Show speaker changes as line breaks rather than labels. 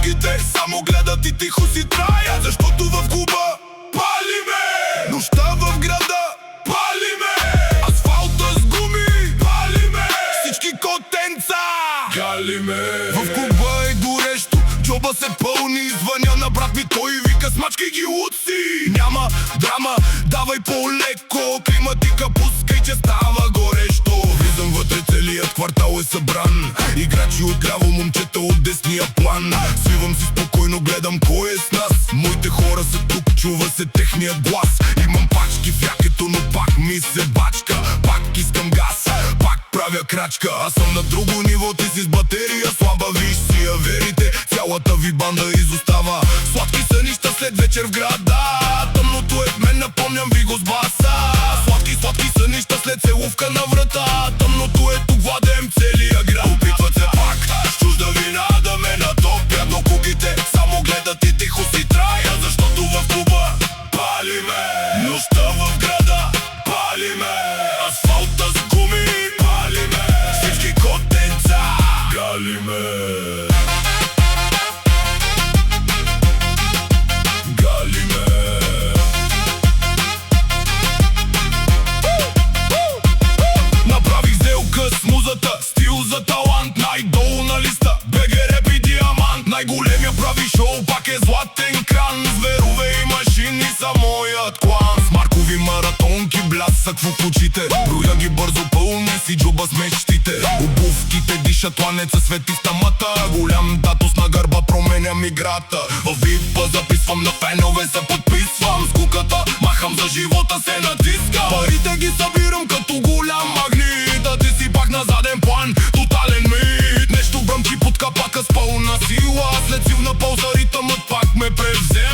кугите само гледат и тихо си траят, защото в клуба палиме, нощта в града палиме, асфалта с гуми палиме, всички котенца галиме. В клуба е горещо, джоба се пълни, звъня на брат ми, той вика смачки ги луци. Няма драма, давай по-леко, климатика пускай, че става горещо. Влизам вътре, целият квартал е събран, играчи отляво, момчета от десния план. Свивам си спокойно, гледам кой е с нас. Моите хора са тук, чува се техният глас. Имам пачки в якето, но пак ми се бачка. Пак искам газ, пак правя крачка. Аз съм на друго ниво, ти си с батерия слаба. Виж си я верите, цялата ви банда изостава. Сладки сънища след вечер в града, тъмното е в мен, напомням ви го с баса. Сладки сънища след целувка на врата, тъмното е тук, владеем целия град. Опитват се пак с чужда вина да ме натопят, но кугите само гледат и тихо си траят, защото в клуба палиме, нощта в града палиме, асфалта с гуми палиме, всички котенца галиме. Стил за талант, най-долу на листа, БГ реп и диамант. Най-големия прави шоу, пак е златен кран. Зверове и машини са моят клан. С маркови маратонки, блясък в очите, броя ги бързо, пълни си джоба с мечтите. Обувките дишат, ланеца свети в тамата. Голям датус на гърба променям играта. В випа записвам, на фенове се подписвам. С куката махам, за живота се натискам. Парите ги събирам като голям магнит, а ти си пак на заден план, тотален мит. Нещо бръмчи под капака с пълна сила, след силна пауза ритъмът пак ме превзе.